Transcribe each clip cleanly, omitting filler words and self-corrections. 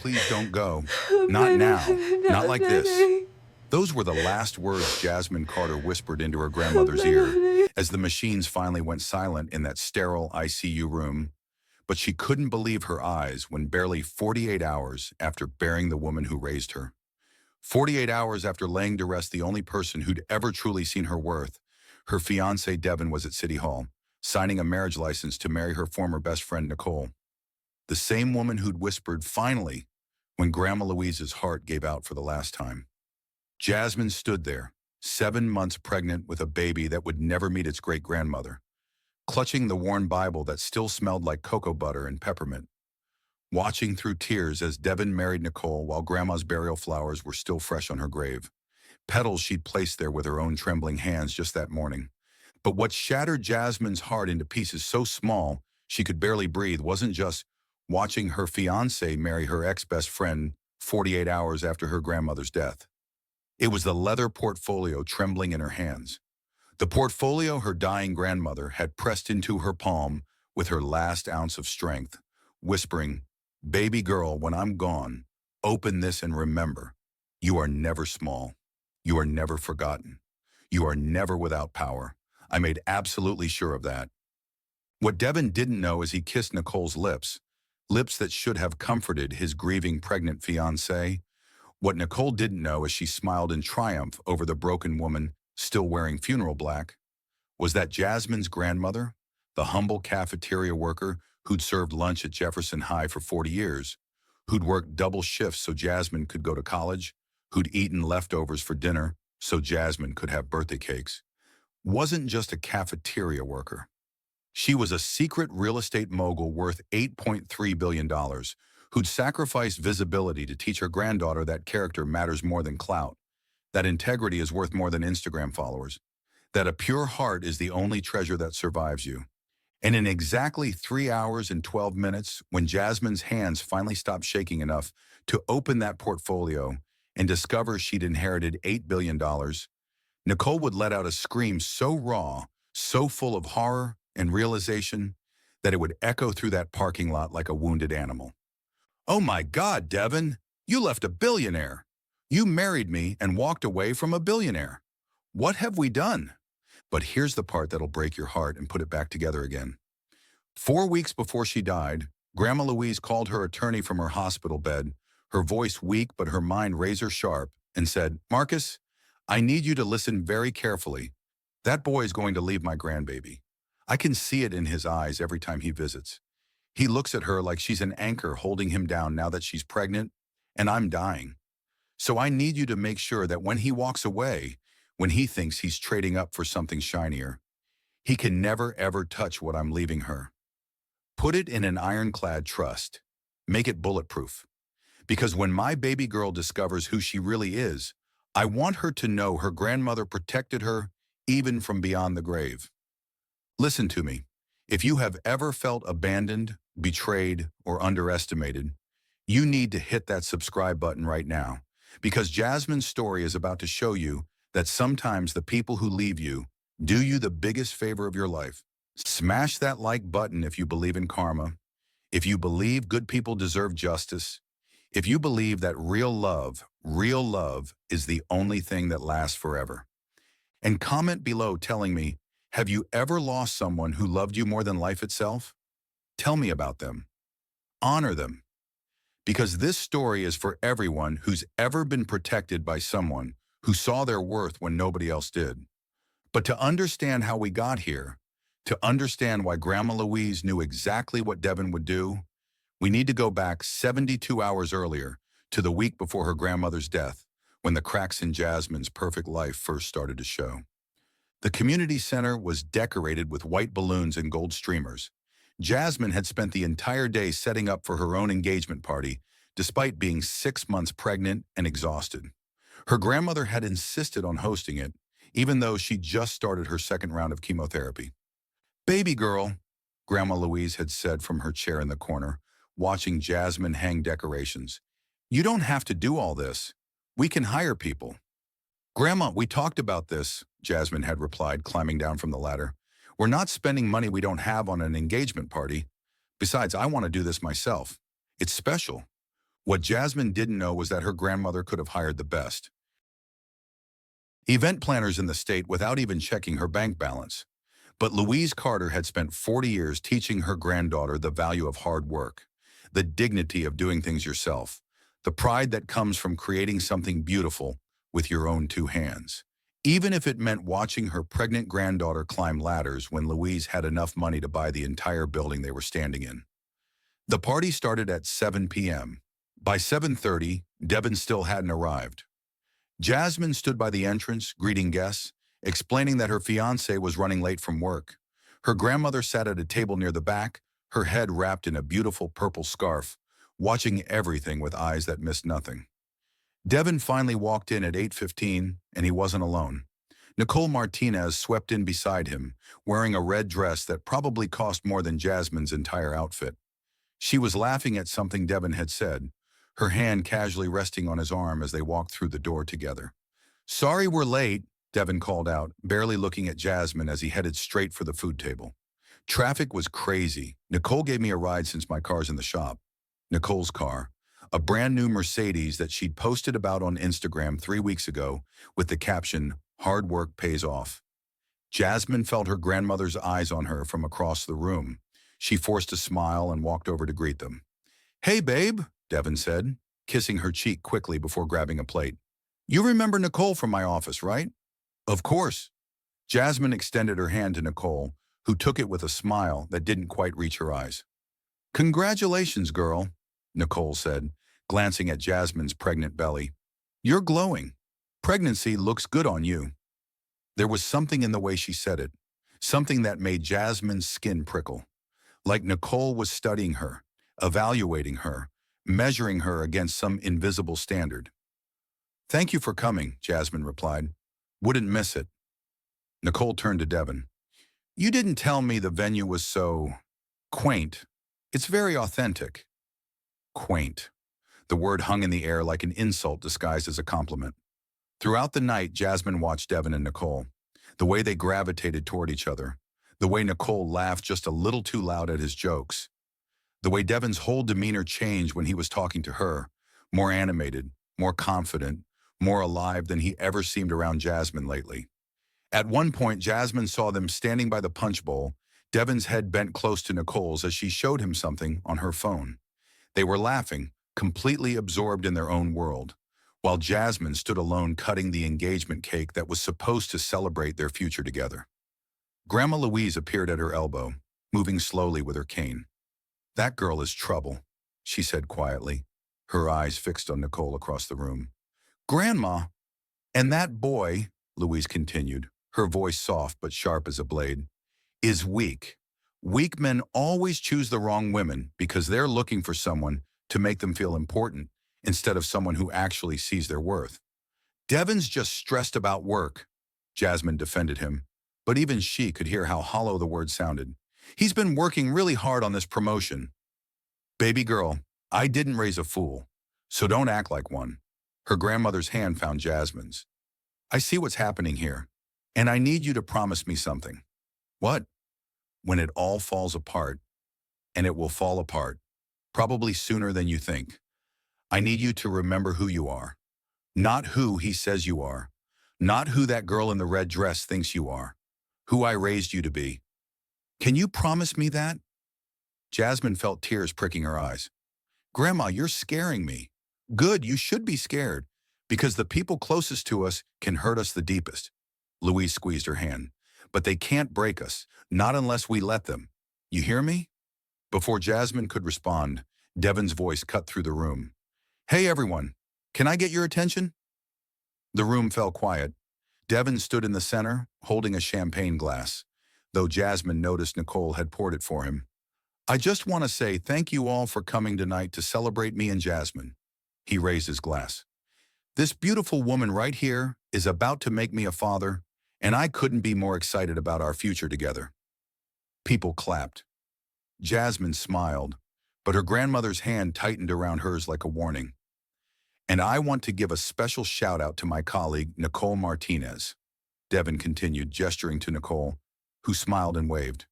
please don't go. Not now. Not like this. No. Those were the last words Jasmine Carter whispered into her grandmother's ear as the machines finally went silent in that sterile ICU room. But she couldn't believe her eyes when barely 48 hours after burying the woman who raised her, 48 hours after laying to rest the only person who'd ever truly seen her worth, her fiancé Devin was at City Hall, signing a marriage license to marry her former best friend Nicole. The same woman who'd whispered, "Finally," when Grandma Louise's heart gave out for the last time. Jasmine stood there, 7 months pregnant with a baby that would never meet its great-grandmother, clutching the worn Bible that still smelled like cocoa butter and peppermint, watching through tears as Devin married Nicole while Grandma's burial flowers were still fresh on her grave, petals she'd placed there with her own trembling hands just that morning. But what shattered Jasmine's heart into pieces so small she could barely breathe wasn't just watching her fiancé marry her ex-best friend 48 hours after her grandmother's death. It was the leather portfolio trembling in her hands. The portfolio her dying grandmother had pressed into her palm with her last ounce of strength, whispering, "Baby girl, when I'm gone, open this and remember, you are never small. You are never forgotten. You are never without power. I made absolutely sure of that." What Devin didn't know as he kissed Nicole's lips, lips that should have comforted his grieving pregnant fiancée, what Nicole didn't know as she smiled in triumph over the broken woman still wearing funeral black, was that Jasmine's grandmother, the humble cafeteria worker who'd served lunch at Jefferson High for 40 years, who'd worked double shifts so Jasmine could go to college, who'd eaten leftovers for dinner so Jasmine could have birthday cakes, wasn't just a cafeteria worker. She was a secret real estate mogul worth $8.3 billion who'd sacrificed visibility to teach her granddaughter that character matters more than clout, that integrity is worth more than Instagram followers, that a pure heart is the only treasure that survives you. And in exactly 3 hours and 12 minutes, when Jasmine's hands finally stopped shaking enough to open that portfolio and discover she'd inherited $8 billion, Nicole would let out a scream so raw, so full of horror and realization that it would echo through that parking lot like a wounded animal. "Oh my God, Devin, you left a billionaire. You married me and walked away from a billionaire. What have we done?" But here's the part that'll break your heart and put it back together again. 4 weeks before she died, Grandma Louise called her attorney from her hospital bed, her voice weak but her mind razor sharp, and said, "Marcus, I need you to listen very carefully. That boy is going to leave my grandbaby. I can see it in his eyes every time he visits. He looks at her like she's an anchor holding him down now that she's pregnant, and I'm dying. So I need you to make sure that when he walks away, when he thinks he's trading up for something shinier, he can never ever touch what I'm leaving her. Put it in an ironclad trust. Make it bulletproof. Because when my baby girl discovers who she really is, I want her to know her grandmother protected her even from beyond the grave." Listen to me. If you have ever felt abandoned, betrayed, or underestimated, you need to hit that subscribe button right now, because Jasmine's story is about to show you that sometimes the people who leave you do you the biggest favor of your life. Smash that like button if you believe in karma, if you believe good people deserve justice, if you believe that real love is the only thing that lasts forever. And comment below telling me, have you ever lost someone who loved you more than life itself? Tell me about them. Honor them. Because this story is for everyone who's ever been protected by someone who saw their worth when nobody else did. But to understand how we got here, to understand why Grandma Louise knew exactly what Devin would do, we need to go back 72 hours earlier to the week before her grandmother's death, when the cracks in Jasmine's perfect life first started to show. The community center was decorated with white balloons and gold streamers. Jasmine had spent the entire day setting up for her own engagement party, despite being 6 months pregnant and exhausted. Her grandmother had insisted on hosting it, even though she just started her second round of chemotherapy. "Baby girl," Grandma Louise had said from her chair in the corner, watching Jasmine hang decorations, "you don't have to do all this. We can hire people." "Grandma, we talked about this," Jasmine had replied, climbing down from the ladder. "We're not spending money we don't have on an engagement party. Besides, I want to do this myself. It's special. What Jasmine didn't know was that her grandmother could have hired the best event planners in the state without even checking her bank balance. But Louise Carter had spent 40 years teaching her granddaughter the value of hard work, the dignity of doing things yourself, the pride that comes from creating something beautiful with your own two hands. Even if it meant watching her pregnant granddaughter climb ladders when Louise had enough money to buy the entire building they were standing in. The party started at 7 p.m. By 7:30, Devin still hadn't arrived. Jasmine stood by the entrance, greeting guests, explaining that her fiancé was running late from work. Her grandmother sat at a table near the back, her head wrapped in a beautiful purple scarf, watching everything with eyes that missed nothing. Devin finally walked in at 8:15, and he wasn't alone. Nicole Martinez swept in beside him, wearing a red dress that probably cost more than Jasmine's entire outfit. She was laughing at something Devin had said, her hand casually resting on his arm as they walked through the door together. "Sorry we're late," Devin called out, barely looking at Jasmine as he headed straight for the food table. "Traffic was crazy. Nicole gave me a ride since my car's in the shop." Nicole's car, a brand new Mercedes that she'd posted about on Instagram 3 weeks ago with the caption, "Hard work pays off." Jasmine felt her grandmother's eyes on her from across the room. She forced a smile and walked over to greet them. "Hey, babe," Devin said, kissing her cheek quickly before grabbing a plate. "You remember Nicole from my office, right?" "Of course." Jasmine extended her hand to Nicole, who took it with a smile that didn't quite reach her eyes. "Congratulations, girl," Nicole said, glancing at Jasmine's pregnant belly. "You're glowing. Pregnancy looks good on you." There was something in the way she said it, something that made Jasmine's skin prickle. Like Nicole was studying her, evaluating her, measuring her against some invisible standard. "Thank you for coming," Jasmine replied. "Wouldn't miss it." Nicole turned to Devin. "You didn't tell me the venue was so quaint. It's very authentic." Quaint. The word hung in the air like an insult disguised as a compliment. Throughout the night, Jasmine watched Devin and Nicole, the way they gravitated toward each other, the way Nicole laughed just a little too loud at his jokes, the way Devin's whole demeanor changed when he was talking to her, more animated, more confident, more alive than he ever seemed around Jasmine lately. At one point, Jasmine saw them standing by the punch bowl, Devin's head bent close to Nicole's as she showed him something on her phone. They were laughing, completely absorbed in their own world, while Jasmine stood alone cutting the engagement cake that was supposed to celebrate their future together. Grandma Louise appeared at her elbow, moving slowly with her cane. "That girl is trouble," she said quietly, her eyes fixed on Nicole across the room. "Grandma, and that boy," Louise continued, her voice soft but sharp as a blade, "is weak. Weak men always choose the wrong women because they're looking for someone to make them feel important instead of someone who actually sees their worth." "Devin's just stressed about work," Jasmine defended him, but even she could hear how hollow the word sounded. "He's been working really hard on this promotion." "Baby girl, I didn't raise a fool, so don't act like one." Her grandmother's hand found Jasmine's. "I see what's happening here, and I need you to promise me something." "What?" "When it all falls apart, and it will fall apart, probably sooner than you think, I need you to remember who you are. Not who he says you are. Not who that girl in the red dress thinks you are. Who I raised you to be. Can you promise me that?" Jasmine felt tears pricking her eyes. "Grandma, you're scaring me." "Good, you should be scared, because the people closest to us can hurt us the deepest." Louise squeezed her hand. "But they can't break us, not unless we let them. You hear me?" Before Jasmine could respond, Devin's voice cut through the room. "Hey everyone, can I get your attention?" The room fell quiet. Devin stood in the center, holding a champagne glass, though Jasmine noticed Nicole had poured it for him. "I just want to say thank you all for coming tonight to celebrate me and Jasmine." He raised his glass. "This beautiful woman right here is about to make me a father, and I couldn't be more excited about our future together." People clapped. Jasmine smiled, but her grandmother's hand tightened around hers like a warning. "And I want to give a special shout out to my colleague, Nicole Martinez," Devin continued, gesturing to Nicole, who smiled and waved.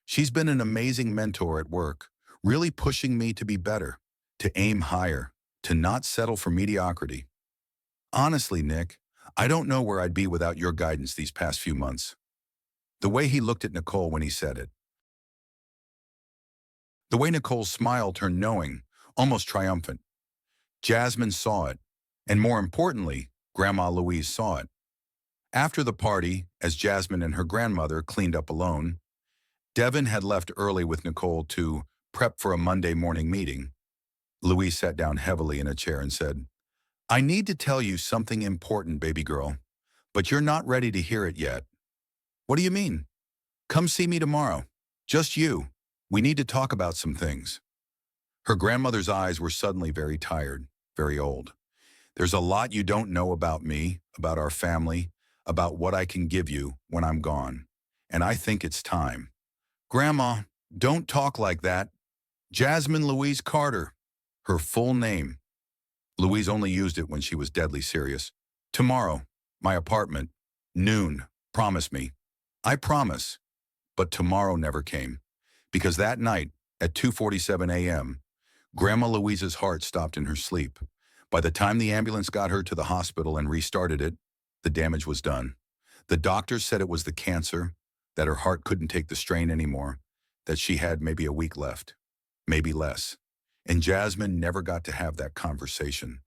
"She's been an amazing mentor at work, really pushing me to be better, to aim higher, to not settle for mediocrity. Honestly, Nick, I don't know where I'd be without your guidance these past few months. The way he looked at Nicole when he said it. The way Nicole's smile turned knowing, almost triumphant. Jasmine saw it, and more importantly, Grandma Louise saw it. After the party, as Jasmine and her grandmother cleaned up alone, Devin had left early with Nicole to prep for a Monday morning meeting. Louise sat down heavily in a chair and said, "I need to tell you something important, baby girl, but you're not ready to hear it yet." "What do you mean?" "Come see me tomorrow. Just you. We need to talk about some things." Her grandmother's eyes were suddenly very tired, very old. "There's a lot you don't know about me, about our family, about what I can give you when I'm gone. And I think it's time." "Grandma, don't talk like that. Jasmine Louise Carter." Her full name. Louise only used it when she was deadly serious. "Tomorrow, my apartment, noon. Promise me." "I promise." But tomorrow never came. Because that night, at 2:47 a.m., Grandma Louise's heart stopped in her sleep. By the time the ambulance got her to the hospital and restarted it, the damage was done. The doctors said it was the cancer, that her heart couldn't take the strain anymore, that she had maybe a week left, maybe less. And Jasmine never got to have that conversation.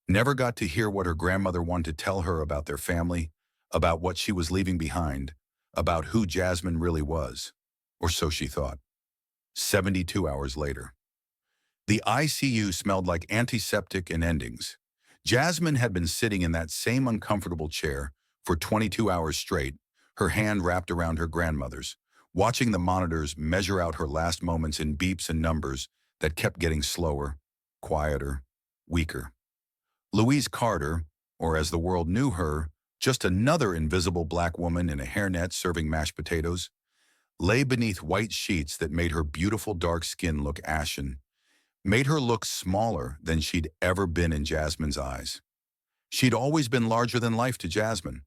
Never got to hear what her grandmother wanted to tell her about their family, about what she was leaving behind, about who Jasmine really was. Or so she thought. 72 hours later. The ICU smelled like antiseptic and endings. Jasmine had been sitting in that same uncomfortable chair for 22 hours straight, her hand wrapped around her grandmother's, watching the monitors measure out her last moments in beeps and numbers that kept getting slower, quieter, weaker. Louise Carter, or as the world knew her, just another invisible black woman in a hairnet serving mashed potatoes, lay beneath white sheets that made her beautiful dark skin look ashen, made her look smaller than she'd ever been in Jasmine's eyes. She'd always been larger than life to Jasmine,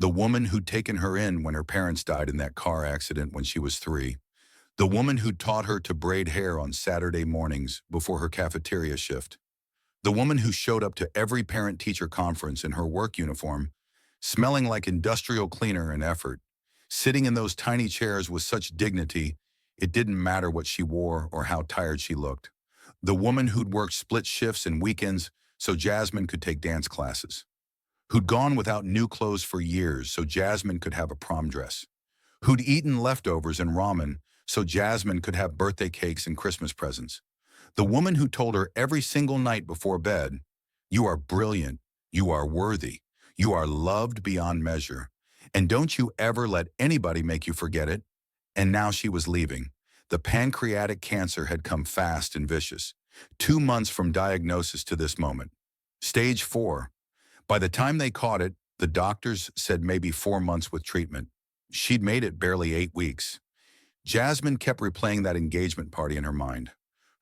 the woman who'd taken her in when her parents died in that car accident when she was 3, the woman who'd taught her to braid hair on Saturday mornings before her cafeteria shift, the woman who showed up to every parent-teacher conference in her work uniform, smelling like industrial cleaner and effort, sitting in those tiny chairs with such dignity it didn't matter what she wore or how tired she looked. The woman who'd worked split shifts and weekends so Jasmine could take dance classes. Who'd gone without new clothes for years so Jasmine could have a prom dress. Who'd eaten leftovers and ramen so Jasmine could have birthday cakes and Christmas presents. The woman who told her every single night before bed, "You are brilliant, you are worthy, you are loved beyond measure, and don't you ever let anybody make you forget it." And now she was leaving. The pancreatic cancer had come fast and vicious. 2 months from diagnosis to this moment. Stage 4. By the time they caught it, the doctors said maybe 4 months with treatment. She'd made it barely 8 weeks. Jasmine kept replaying that engagement party in her mind.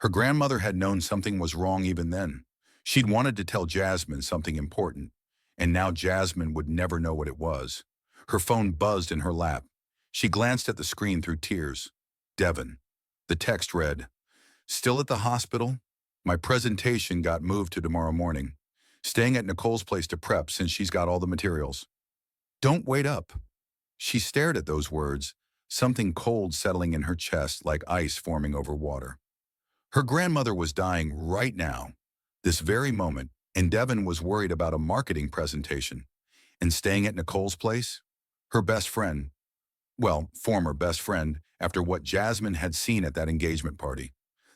Her grandmother had known something was wrong even then. She'd wanted to tell Jasmine something important, and now Jasmine would never know what it was. Her phone buzzed in her lap. She glanced at the screen through tears. Devin. The text read, "Still at the hospital? My presentation got moved to tomorrow morning. Staying at Nicole's place to prep since she's got all the materials. Don't wait up." She stared at those words, something cold settling in her chest like ice forming over water. Her grandmother was dying right now, this very moment, and Devin was worried about a marketing presentation. And staying at Nicole's place? Her best friend, well, former best friend, after what Jasmine had seen at that engagement party.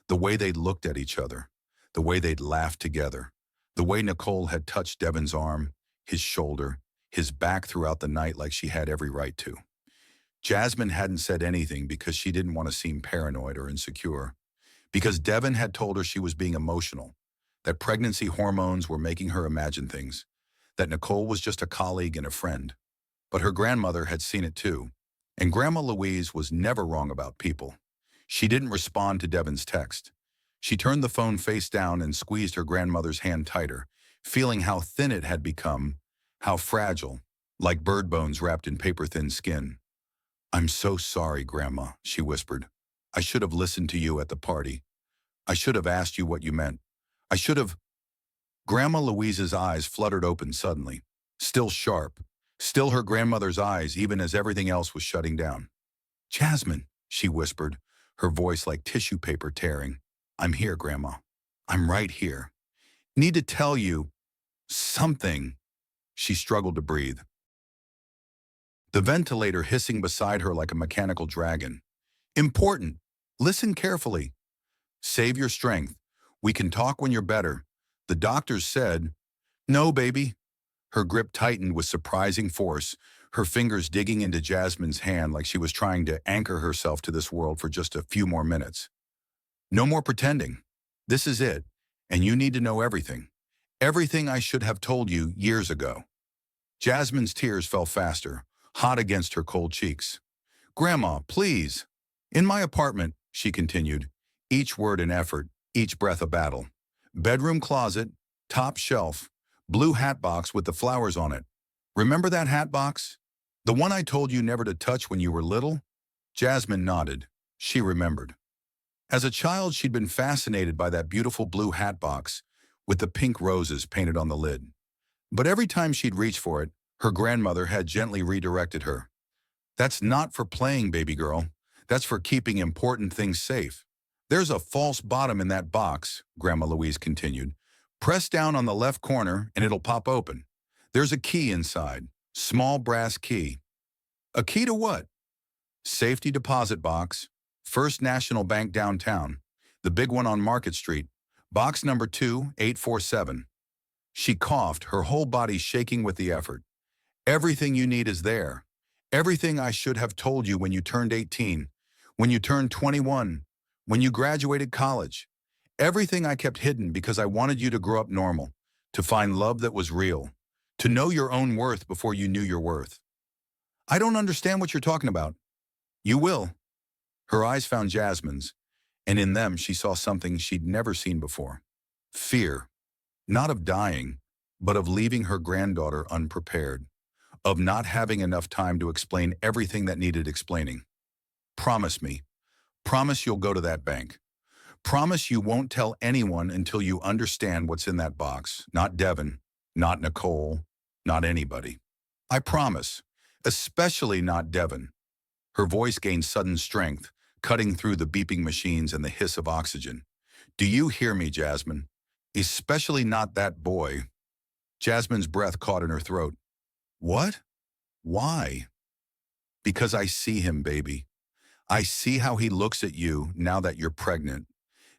The way they'd looked at each other, the way they'd laughed together, the way Nicole had touched Devin's arm, his shoulder, his back throughout the night like she had every right to. Jasmine hadn't said anything because she didn't want to seem paranoid or insecure. Because Devin had told her she was being emotional, that pregnancy hormones were making her imagine things, that Nicole was just a colleague and a friend. But her grandmother had seen it too, and Grandma Louise was never wrong about people. She didn't respond to Devin's text. She turned the phone face down and squeezed her grandmother's hand tighter, feeling how thin it had become, how fragile, like bird bones wrapped in paper-thin skin. "I'm so sorry, Grandma," she whispered. "I should have listened to you at the party. I should have asked you what you meant. I should have..." Grandma Louise's eyes fluttered open suddenly, still sharp, still her grandmother's eyes even as everything else was shutting down. "Jasmine," she whispered, her voice like tissue paper tearing. "I'm here, Grandma. I'm right here. Need to tell you something." She struggled to breathe, the ventilator hissing beside her like a mechanical dragon. "Important. Listen carefully. Save your strength. We can talk when you're better. The doctors said." "No, baby." Her grip tightened with surprising force, her fingers digging into Jasmine's hand like she was trying to anchor herself to this world for just a few more minutes. "No more pretending. This is it, and you need to know everything. Everything I should have told you years ago." Jasmine's tears fell faster, hot against her cold cheeks. "Grandma, please." "In my apartment," she continued, each word an effort, each breath a battle. "Bedroom closet, top shelf, blue hat box with the flowers on it. Remember that hat box? The one I told you never to touch when you were little?" Jasmine nodded. She remembered. As a child, she'd been fascinated by that beautiful blue hat box with the pink roses painted on the lid. But every time she'd reach for it, her grandmother had gently redirected her. "That's not for playing, baby girl. That's for keeping important things safe. There's a false bottom in that box," Grandma Louise continued. "Press down on the left corner and it'll pop open. There's a key inside, small brass key." "A key to what?" "Safety deposit box, First National Bank downtown, the big one on Market Street, box number 2847. She coughed, her whole body shaking with the effort. "Everything you need is there. Everything I should have told you when you turned 18, when you turned 21, when you graduated college. Everything I kept hidden because I wanted you to grow up normal, to find love that was real, to know your own worth before you knew your worth." "I don't understand what you're talking about." "You will." Her eyes found Jasmine's, and in them she saw something she'd never seen before. Fear, not of dying, but of leaving her granddaughter unprepared, of not having enough time to explain everything that needed explaining. "Promise me. Promise you'll go to that bank. Promise you won't tell anyone until you understand what's in that box. Not Devin, not Nicole, not anybody. I promise. Especially not Devin." Her voice gained sudden strength, cutting through the beeping machines and the hiss of oxygen. "Do you hear me, Jasmine? Especially not that boy." Jasmine's breath caught in her throat. "What? Why?" "Because I see him, baby. I see how he looks at you now that you're pregnant,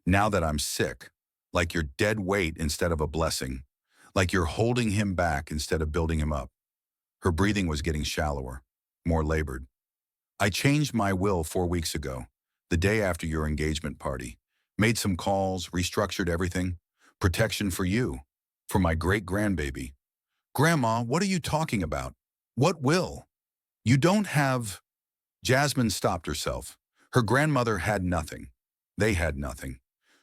now that I'm sick, like you're dead weight instead of a blessing, like you're holding him back instead of building him up." Her breathing was getting shallower, more labored. "I changed my will 4 weeks ago, the day after your engagement party. Made some calls, restructured everything. Protection for you, for my great-grandbaby." "Grandma, what are you talking about? What will? You don't have—" Jasmine stopped herself. Her grandmother had nothing. They had nothing.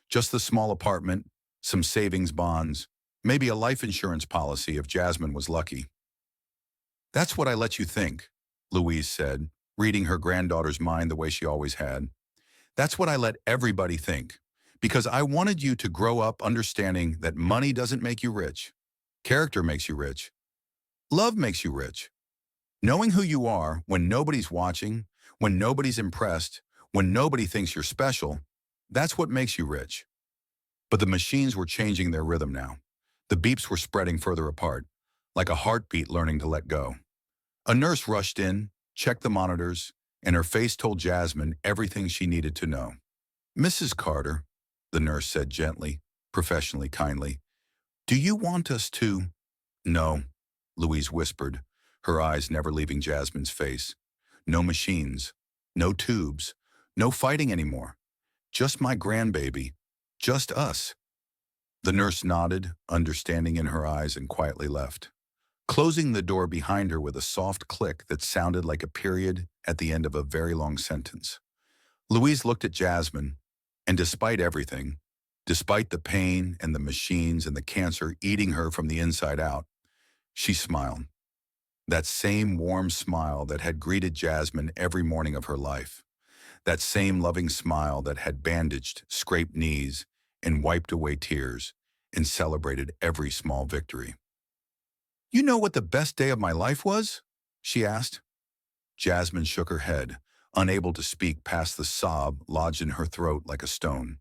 Just the small apartment, some savings bonds, maybe a life insurance policy if Jasmine was lucky. "That's what I let you think," Louise said, reading her granddaughter's mind the way she always had. "That's what I let everybody think, because I wanted you to grow up understanding that money doesn't make you rich. Character makes you rich. Love makes you rich. Knowing who you are when nobody's watching, when nobody's impressed, when nobody thinks you're special, that's what makes you rich." But the machines were changing their rhythm now. The beeps were spreading further apart, like a heartbeat learning to let go. A nurse rushed in, checked the monitors, and her face told Jasmine everything she needed to know. "Mrs. Carter," the nurse said gently, professionally kindly, "do you want us to—" "No," Louise whispered, her eyes never leaving Jasmine's face. "No machines, no tubes, no fighting anymore. Just my grandbaby, just us." The nurse nodded, understanding in her eyes, and quietly left, closing the door behind her with a soft click that sounded like a period at the end of a very long sentence. Louise looked at Jasmine, and despite everything, despite the pain and the machines and the cancer eating her from the inside out, she smiled. That same warm smile that had greeted Jasmine every morning of her life. That same loving smile that had bandaged, scraped knees, and wiped away tears, and celebrated every small victory. "You know what the best day of my life was?" she asked. Jasmine shook her head, unable to speak past the sob lodged in her throat like a stone.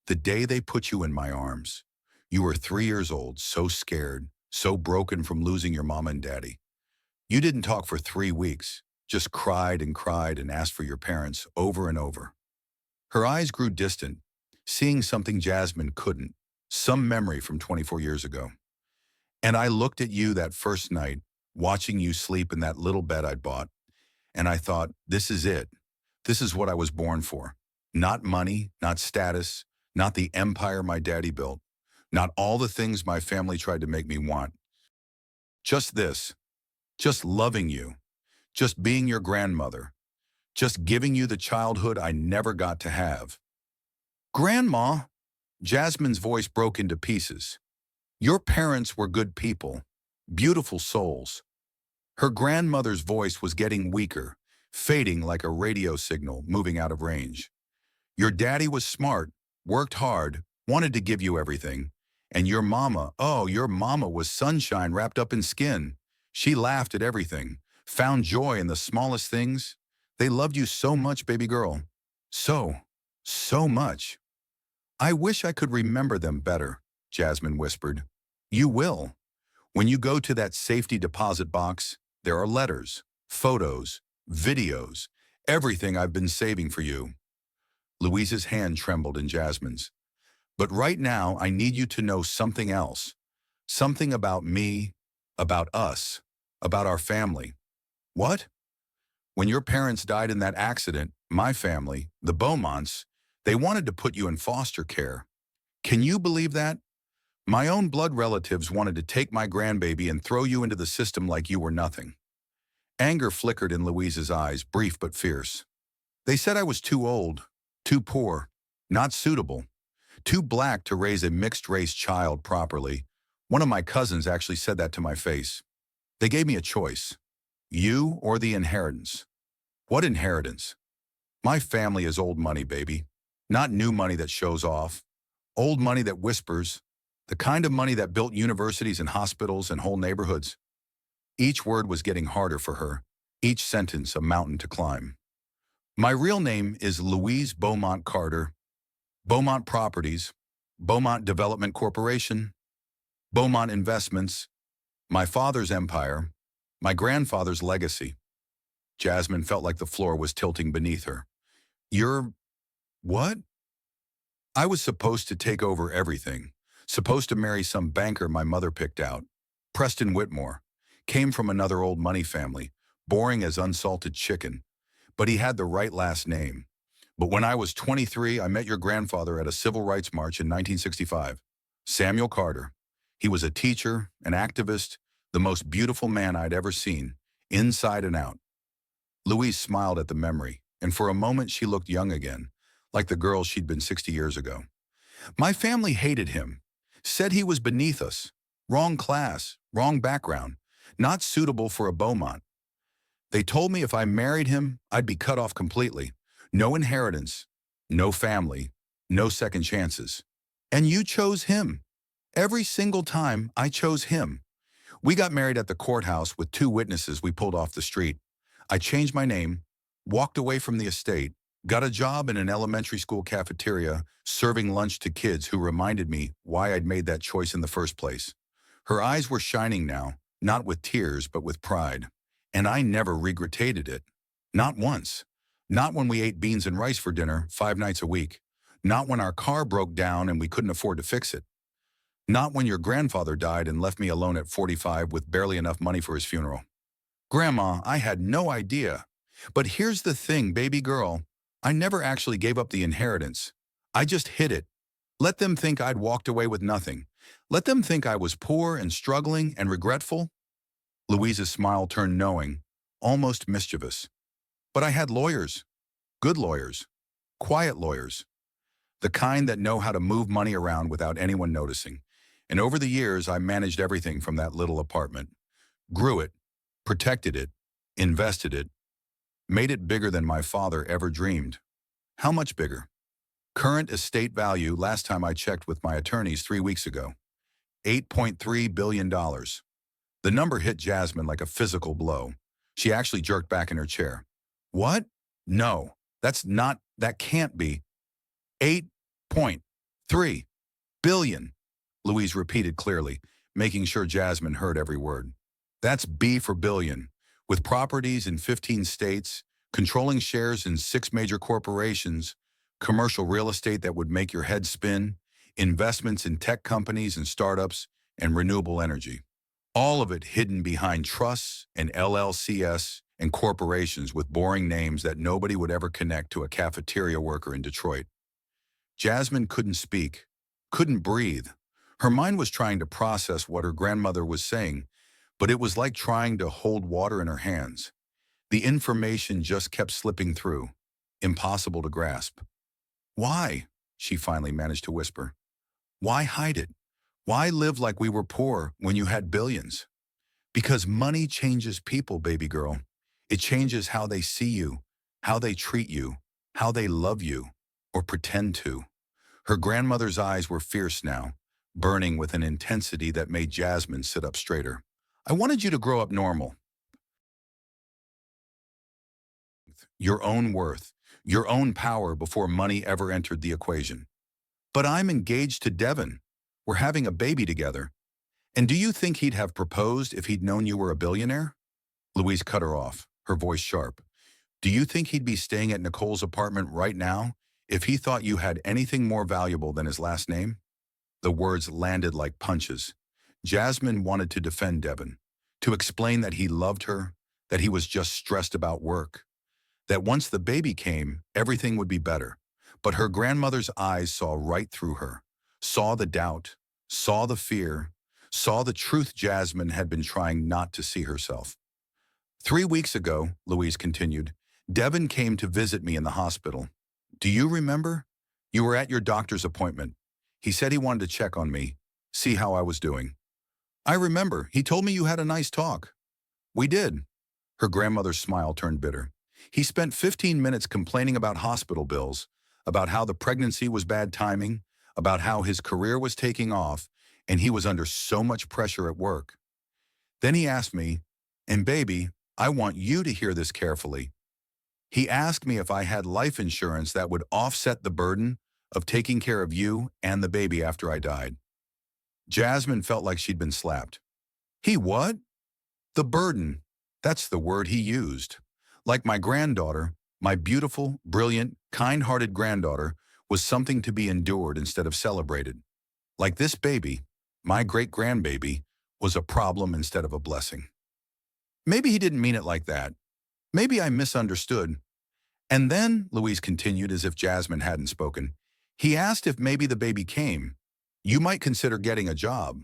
"The day they put you in my arms. You were 3 years old, so scared, so broken from losing your mama and daddy. You didn't talk for 3 weeks, just cried and asked for your parents over and over." Her eyes grew distant, seeing something Jasmine couldn't, some memory from 24 years ago. "And I looked at you that first night, watching you sleep in that little bed I'd bought, and I thought, this is it. This is what I was born for. Not money, not status, not the empire my daddy built, not all the things my family tried to make me want. Just this, just loving you, just being your grandmother, just giving you the childhood I never got to have." "Grandma," Jasmine's voice broke into pieces. "Your parents were good people, beautiful souls." Her grandmother's voice was getting weaker, fading like a radio signal moving out of range. "Your daddy was smart, worked hard, wanted to give you everything. And your mama, oh, your mama was sunshine wrapped up in skin. She laughed at everything, found joy in the smallest things. They loved you so much, baby girl. So much." "I wish I could remember them better," Jasmine whispered. "You will. When you go to that safety deposit box, there are letters, photos, videos, everything I've been saving for you." Louise's hand trembled in Jasmine's. "But right now, I need you to know something else. Something about me, about us, about our family." "What?" "When your parents died in that accident, my family, the Beaumonts, they wanted to put you in foster care. Can you believe that? My own blood relatives wanted to take my grandbaby and throw you into the system like you were nothing." Anger flickered in Louise's eyes, brief but fierce. "They said I was too old, too poor, not suitable, too black to raise a mixed-race child properly. One of my cousins actually said that to my face. They gave me a choice. You or the inheritance." "What inheritance?" "My family is old money, baby. Not new money that shows off. Old money that whispers. The kind of money that built universities and hospitals and whole neighborhoods." Each word was getting harder for her, each sentence a mountain to climb. "My real name is Louise Beaumont Carter. Beaumont Properties, Beaumont Development Corporation, Beaumont Investments, my father's empire, my grandfather's legacy." Jasmine felt like the floor was tilting beneath her. "You're... what?" "I was supposed to take over everything. Supposed to marry some banker my mother picked out. Preston Whitmore. Came from another old money family, boring as unsalted chicken. But he had the right last name. But when I was 23, I met your grandfather at a civil rights march in 1965. Samuel Carter. He was a teacher, an activist, the most beautiful man I'd ever seen, inside and out." Louise smiled at the memory, and for a moment she looked young again, like the girl she'd been 60 years ago. "My family hated him, said he was beneath us, wrong class, wrong background, not suitable for a Beaumont. They told me if I married him, I'd be cut off completely. No inheritance, no family, no second chances. And you chose him. Every single time, I chose him. We got married at the courthouse with 2 witnesses we pulled off the street. I changed my name, walked away from the estate, got a job in an elementary school cafeteria, serving lunch to kids who reminded me why I'd made that choice in the first place." Her eyes were shining now, not with tears, but with pride. "And I never regretted it. Not once. Not when we ate beans and rice for dinner 5 nights a week. Not when our car broke down and we couldn't afford to fix it. Not when your grandfather died and left me alone at 45 with barely enough money for his funeral. Grandma, I had no idea. But here's the thing, baby girl. I never actually gave up the inheritance. I just hid it. Let them think I'd walked away with nothing. Let them think I was poor and struggling and regretful." Louise's smile turned knowing, almost mischievous. "But I had lawyers. Good lawyers. Quiet lawyers. The kind that know how to move money around without anyone noticing. And over the years, I managed everything from that little apartment. Grew it, protected it, invested it, made it bigger than my father ever dreamed." "How much bigger?" "Current estate value last time I checked with my attorneys 3 weeks ago. $8.3 billion. The number hit Jasmine like a physical blow. She actually jerked back in her chair. What? No, that can't be. 8.3 billion, Louise repeated clearly, making sure Jasmine heard every word. That's B for billion. With properties in 15 states, controlling shares in 6 major corporations, commercial real estate that would make your head spin, investments in tech companies and startups, and renewable energy. All of it hidden behind trusts and LLCs and corporations with boring names that nobody would ever connect to a cafeteria worker in Detroit. Jasmine couldn't speak, couldn't breathe. Her mind was trying to process what her grandmother was saying, but it was like trying to hold water in her hands. The information just kept slipping through, impossible to grasp. Why? She finally managed to whisper. Why hide it? Why live like we were poor when you had billions? Because money changes people, baby girl. It changes how they see you, how they treat you, how they love you, or pretend to. Her grandmother's eyes were fierce now, burning with an intensity that made Jasmine sit up straighter. I wanted you to grow up normal. Your own worth, your own power before money ever entered the equation. But I'm engaged to Devin. We're having a baby together. And do you think he'd have proposed if he'd known you were a billionaire? Louise cut her off, her voice sharp. Do you think he'd be staying at Nicole's apartment right now if he thought you had anything more valuable than his last name? The words landed like punches. Jasmine wanted to defend Devin, to explain that he loved her, that he was just stressed about work, that once the baby came, everything would be better. But her grandmother's eyes saw right through her, saw the doubt, saw the fear, saw the truth Jasmine had been trying not to see herself. 3 weeks ago, Louise continued, Devin came to visit me in the hospital. Do you remember? You were at your doctor's appointment. He said he wanted to check on me, see how I was doing. I remember. He told me you had a nice talk. We did. Her grandmother's smile turned bitter. He spent 15 minutes complaining about hospital bills, about how the pregnancy was bad timing, about how his career was taking off, and he was under so much pressure at work. Then he asked me, and baby, I want you to hear this carefully. He asked me if I had life insurance that would offset the burden of taking care of you and the baby after I died. Jasmine felt like she'd been slapped. He what? The burden. That's the word he used. Like my granddaughter, my beautiful, brilliant, kind-hearted granddaughter was something to be endured instead of celebrated. Like this baby, my great-grandbaby, was a problem instead of a blessing. Maybe he didn't mean it like that. Maybe I misunderstood. And then, Louise continued as if Jasmine hadn't spoken, he asked if maybe the baby came. You might consider getting a job.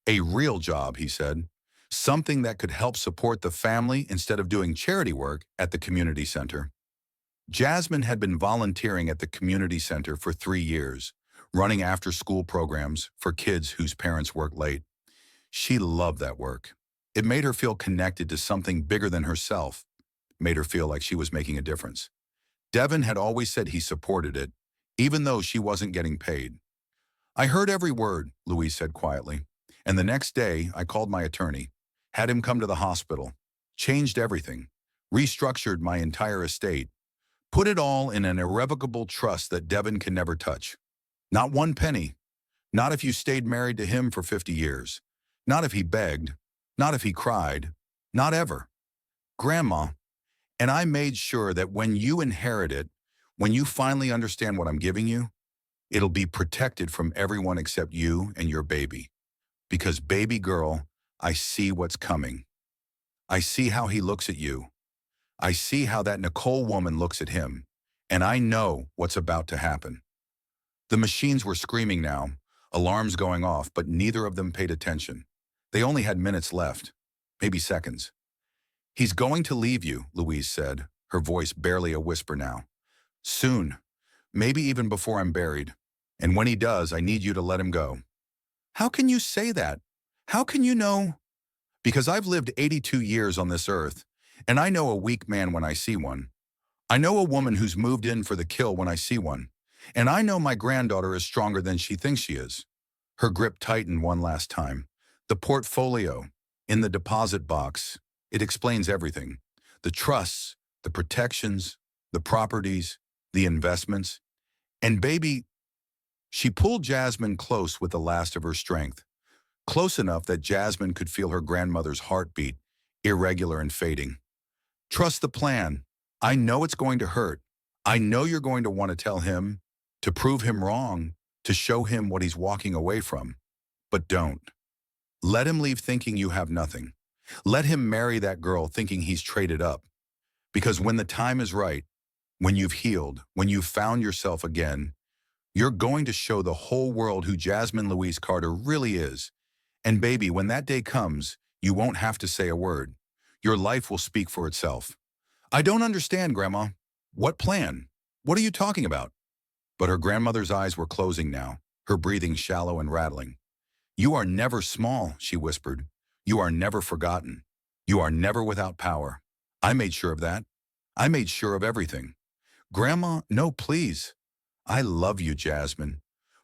A real job, he said. Something that could help support the family instead of doing charity work at the community center. Jasmine had been volunteering at the community center for 3 years, running after-school programs for kids whose parents worked late. She loved that work. It made her feel connected to something bigger than herself, made her feel like she was making a difference. Devin had always said he supported it, even though she wasn't getting paid. I heard every word, Louise said quietly, and the next day I called my attorney, had him come to the hospital, changed everything, restructured my entire estate, put it all in an irrevocable trust that Devin can never touch. Not one penny. Not if you stayed married to him for 50 years. Not if he begged. Not if he cried. Not ever. Grandma, and I made sure that when you inherit it, when you finally understand what I'm giving you, it'll be protected from everyone except you and your baby. Because baby girl, I see what's coming. I see how he looks at you. I see how that Nicole woman looks at him. And I know what's about to happen. The machines were screaming now, alarms going off, but neither of them paid attention. They only had minutes left, maybe seconds. He's going to leave you, Louise said, her voice barely a whisper now. Soon, maybe even before I'm buried. And when he does, I need you to let him go. How can you say that? How can you know? Because I've lived 82 years on this earth, and I know a weak man when I see one. I know a woman who's moved in for the kill when I see one. And I know my granddaughter is stronger than she thinks she is. Her grip tightened one last time. The portfolio, in the deposit box, it explains everything. The trusts, the protections, the properties, the investments. And baby, she pulled Jasmine close with the last of her strength. Close enough that Jasmine could feel her grandmother's heartbeat, irregular and fading. Trust the plan. I know it's going to hurt. I know you're going to want to tell him, to prove him wrong, to show him what he's walking away from. But don't. Let him leave thinking you have nothing. Let him marry that girl thinking he's traded up. Because when the time is right, when you've healed, when you've found yourself again, you're going to show the whole world who Jasmine Louise Carter really is. And baby, when that day comes, you won't have to say a word. Your life will speak for itself. I don't understand, Grandma. What plan? What are you talking about? But her grandmother's eyes were closing now, her breathing shallow and rattling. You are never small, she whispered. You are never forgotten. You are never without power. I made sure of that. I made sure of everything. Grandma, no, please. I love you, Jasmine,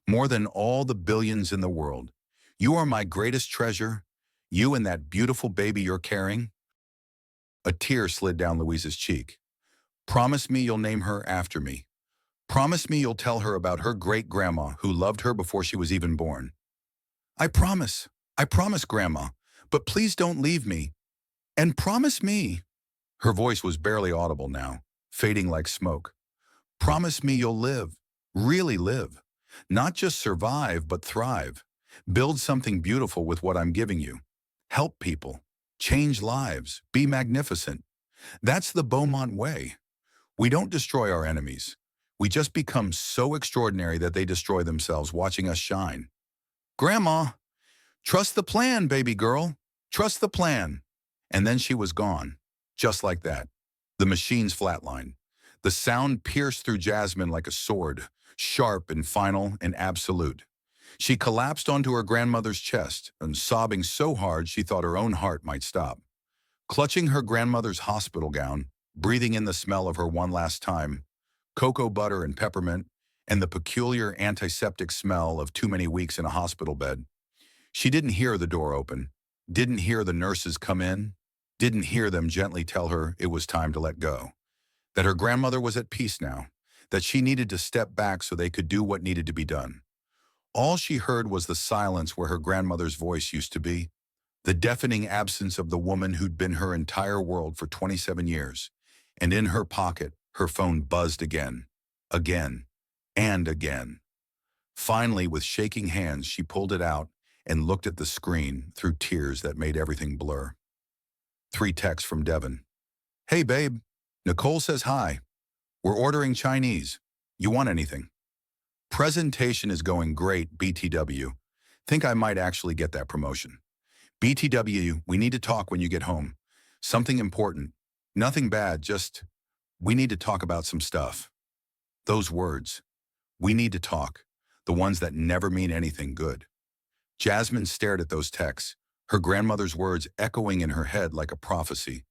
more than all the billions in the world. You are my greatest treasure. You and that beautiful baby you're carrying. A tear slid down Louise's cheek. Promise me you'll name her after me. Promise me you'll tell her about her great-grandma who loved her before she was even born. I promise, Grandma, but please don't leave me. And promise me. Her voice was barely audible now, fading like smoke. Promise me you'll live, really live. Not just survive, but thrive. Build something beautiful with what I'm giving you. Help people. Change lives. Be magnificent. That's the Beaumont way. We don't destroy our enemies. We just become so extraordinary that they destroy themselves watching us shine. Grandma, trust the plan, baby girl. Trust the plan. And then she was gone, just like that. The machines flatlined. The sound pierced through Jasmine like a sword, sharp and final and absolute. She collapsed onto her grandmother's chest and sobbing so hard she thought her own heart might stop. Clutching her grandmother's hospital gown, breathing in the smell of her one last time, cocoa butter and peppermint, and the peculiar antiseptic smell of too many weeks in a hospital bed. She didn't hear the door open, didn't hear the nurses come in, didn't hear them gently tell her it was time to let go, that her grandmother was at peace now, that she needed to step back so they could do what needed to be done. All she heard was the silence where her grandmother's voice used to be, the deafening absence of the woman who'd been her entire world for 27 years, and in her pocket, her phone buzzed again, and again. Finally, with shaking hands, she pulled it out and looked at the screen through tears that made everything blur. 3 texts from Devin. Hey, babe. Nicole says hi. We're ordering Chinese. You want anything? Presentation is going great, BTW. Think I might actually get that promotion. BTW, we need to talk when you get home. Something important. Nothing bad, just we need to talk about some stuff. Those words. We need to talk. The ones that never mean anything good. Jasmine stared at those texts, her grandmother's words echoing in her head like a prophecy.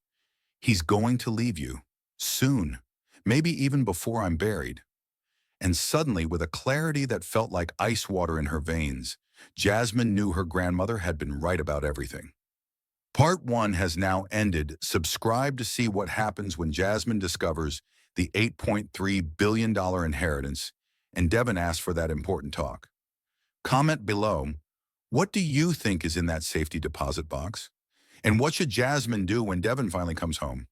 He's going to leave you. Soon. Maybe even before I'm buried. And suddenly, with a clarity that felt like ice water in her veins, Jasmine knew her grandmother had been right about everything. Part 1 has now ended. Subscribe to see what happens when Jasmine discovers the $8.3 billion inheritance, and Devin asks for that important talk. Comment below, what do you think is in that safety deposit box? And what should Jasmine do when Devin finally comes home?